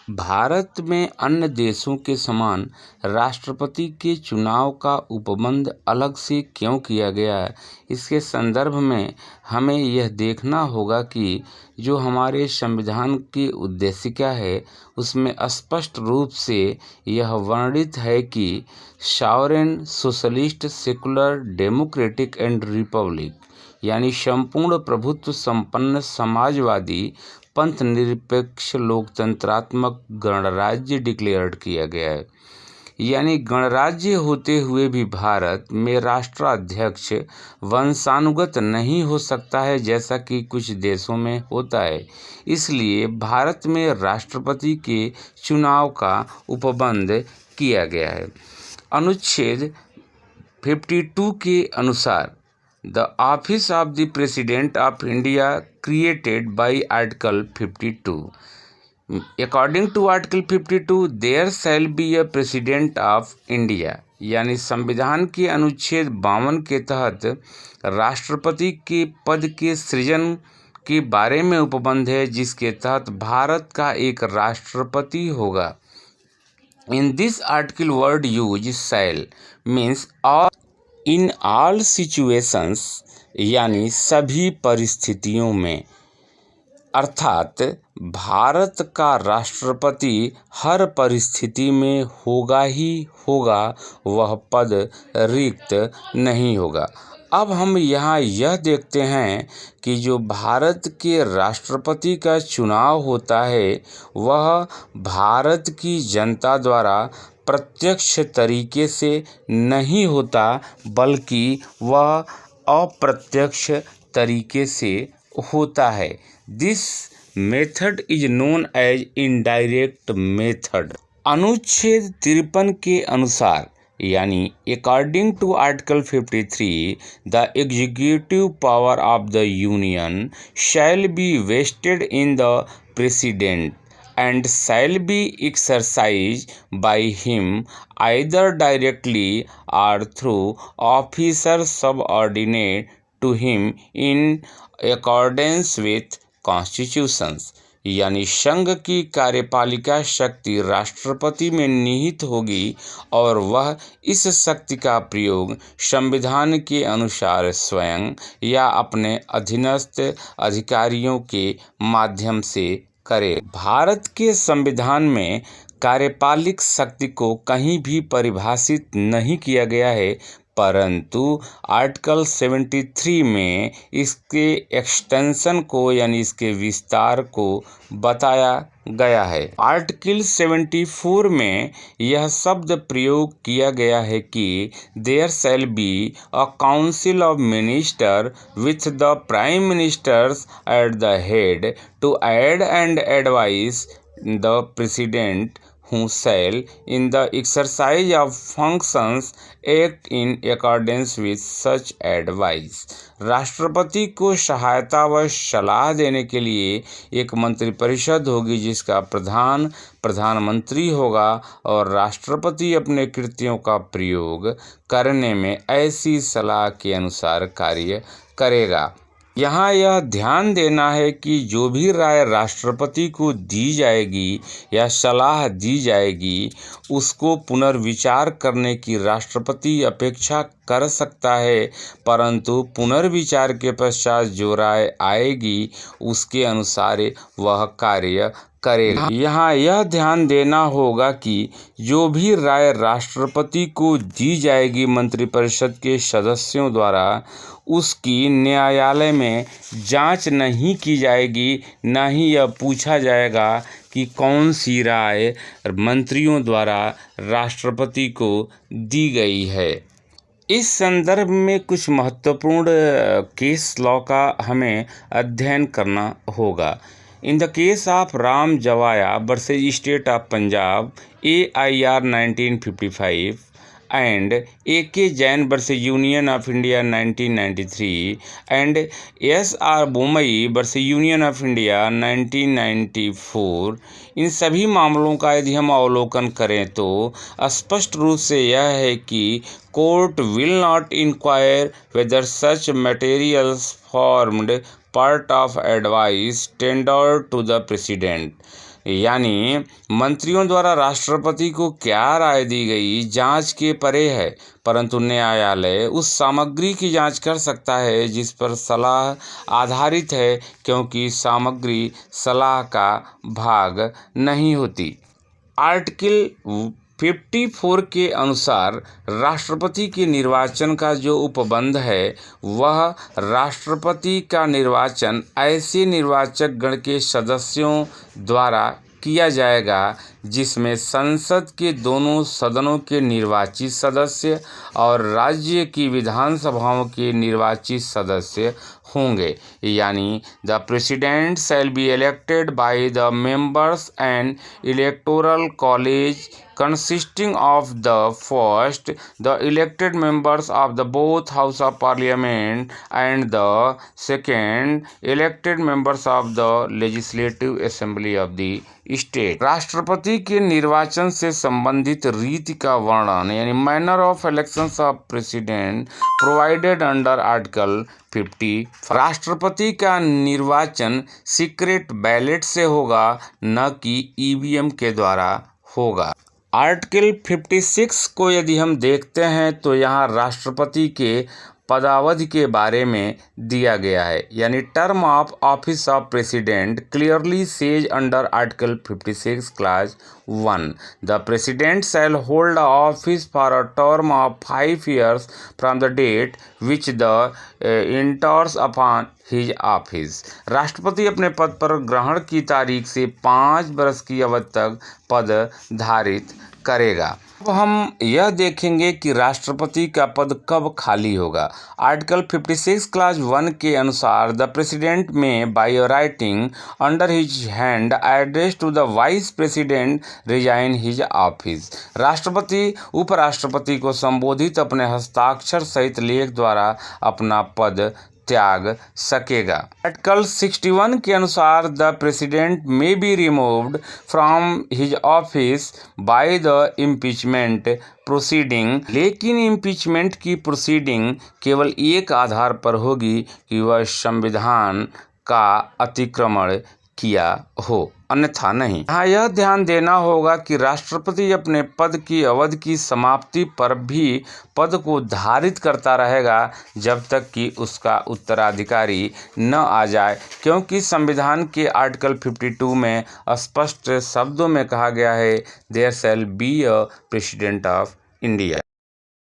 भारत में अन्य देशों के समान राष्ट्रपति के चुनाव का उपबंध अलग से क्यों किया गया है? इसके संदर्भ में हमें यह देखना होगा कि जो हमारे संविधान की उद्देशिका है उसमें स्पष्ट रूप से यह वर्णित है कि sovereign, socialist, secular, democratic and Republic यानी संपूर्ण प्रभुत्व संपन्न समाजवादी पंथ निरपेक्ष लोकतंत्रात्मक गणराज्य डिक्लेयर्ड किया गया है। यानी गणराज्य होते हुए भी भारत में राष्ट्राध्यक्ष वंशानुगत नहीं हो सकता है जैसा कि कुछ देशों में होता है। इसलिए भारत में राष्ट्रपति के चुनाव का उपबंध किया गया है। अनुच्छेद 52 के अनुसार The office of the President of India created by Article 52. According to Article 52, there shall be a President of India. यानी संविधान के अनुच्छेद 52 के तहत राष्ट्रपति के पद के सृजन के बारे में उपबंध है, जिसके तहत भारत का एक राष्ट्रपति होगा। In this article word use shall means all in all situations यानी सभी परिस्थितियों में, अर्थात भारत का राष्ट्रपति हर परिस्थिति में होगा ही होगा, वह पद रिक्त नहीं होगा। अब हम यहाँ यह देखते हैं कि जो भारत के राष्ट्रपति का चुनाव होता है वह भारत की जनता द्वारा प्रत्यक्ष तरीके से नहीं होता, बल्कि वह अप्रत्यक्ष तरीके से होता है। This method is known as indirect method. अनुच्छेद 53 के अनुसार यानी according to article 53 the executive power of the union shall be vested in the president and shall be exercised by him either directly or through officers subordinate to him in accordance with constitutions। यानी संघ की कार्यपालिका शक्ति राष्ट्रपति में निहित होगी और वह इस शक्ति का प्रयोग संविधान के अनुसार स्वयं या अपने अधीनस्थ अधिकारियों के माध्यम से करे। भारत के संविधान में कार्यपालिक शक्ति को कहीं भी परिभाषित नहीं किया गया है, परंतु आर्टिकल 73 में इसके एक्सटेंशन को यानी इसके विस्तार को बताया गया है। आर्टिकल 74 में यह शब्द प्रयोग किया गया है कि there shall be a council of minister with the prime ministers at the head to aid and advise the president who shall in the exercise of functions act in accordance with such advice। राष्ट्रपति को सहायता व सलाह देने के लिए एक मंत्रिपरिषद होगी जिसका प्रधान प्रधानमंत्री होगा और राष्ट्रपति अपने कृत्यों का प्रयोग करने में ऐसी सलाह के अनुसार कार्य करेगा। यहाँ यह ध्यान देना है कि जो भी राय राष्ट्रपति को दी जाएगी या सलाह दी जाएगी उसको पुनर्विचार करने की राष्ट्रपति अपेक्षा कर सकता है, परंतु पुनर्विचार के पश्चात जो राय आएगी उसके अनुसार वह कार्य करेगा। यहाँ यह ध्यान देना होगा कि जो भी राय राष्ट्रपति को दी जाएगी मंत्रिपरिषद के सदस्यों द्वारा उसकी न्यायालय में जांच नहीं की जाएगी, न ही यह पूछा जाएगा कि कौन सी राय मंत्रियों द्वारा राष्ट्रपति को दी गई है। इस संदर्भ में कुछ महत्वपूर्ण केस लॉ का हमें अध्ययन करना होगा। In the case of Ram Jawaya versus State of Punjab, AIR 1955 and A.K. Jain versus Union of India 1993 and S.R. Bommai versus Union of India 1994, इन सभी मामलों का यदि हम अवलोकन करें तो स्पष्ट रूप से यह है कि court will not inquire whether such materials formed part of advice tendered to the president। यानी मंत्रियों द्वारा राष्ट्रपति को क्या राय दी गई जांच के परे है, परंतु न्यायालय उस सामग्री की जांच कर सकता है जिस पर सलाह आधारित है, क्योंकि सामग्री सलाह का भाग नहीं होती। आर्टिकल 54 के अनुसार राष्ट्रपति के निर्वाचन का जो उपबंध है वह राष्ट्रपति का निर्वाचन ऐसे निर्वाचक गण के सदस्यों द्वारा किया जाएगा जिसमें संसद के दोनों सदनों के निर्वाचित सदस्य और राज्य की विधानसभाओं के निर्वाचित सदस्य होंगे। यानी the president shall be elected by the members and electoral college consisting of the first the elected members of the both house of parliament and the second elected members of the legislative assembly of the state. राष्ट्रपति के निर्वाचन से संबंधित रीति का वर्णन यानी manner of elections of president provided under article 50। राष्ट्रपति का निर्वाचन सीक्रेट बैलेट से होगा, न कि ईवीएम के द्वारा होगा। आर्टिकल 56 को यदि हम देखते हैं तो यहाँ राष्ट्रपति के पदावधि के बारे में दिया गया है, यानी term of office of president clearly says under article 56 class 1 the president shall hold office for a term of 5 years from the date which the enters upon his office. राष्ट्रपति अपने पद पर ग्रहण की तारीख से 5 वर्ष की अवधि तक पद धारित करेगा। अब हम यह देखेंगे कि राष्ट्रपति का पद कब खाली होगा। आर्टिकल 56 क्लास 1 के अनुसार the president may by writing under his hand address to the vice president resign his office. राष्ट्रपति उपराष्ट्रपति को संबोधित अपने हस्ताक्षर सहित लेख द्वारा अपना पद त्याग सकेगा। आर्टिकल 61 के अनुसार द प्रेसिडेंट में be removed from his office by the impeachment proceeding, लेकिन इम्पीचमेंट की प्रोसीडिंग केवल एक आधार पर होगी कि वह संविधान का अतिक्रमण किया हो, अन्यथा नहीं। यहाँ यह ध्यान देना होगा कि राष्ट्रपति अपने पद की अवधि की समाप्ति पर भी पद को धारित करता रहेगा जब तक कि उसका उत्तराधिकारी न आ जाए, क्योंकि संविधान के आर्टिकल 52 में स्पष्ट शब्दों में कहा गया है there shall be a president of India.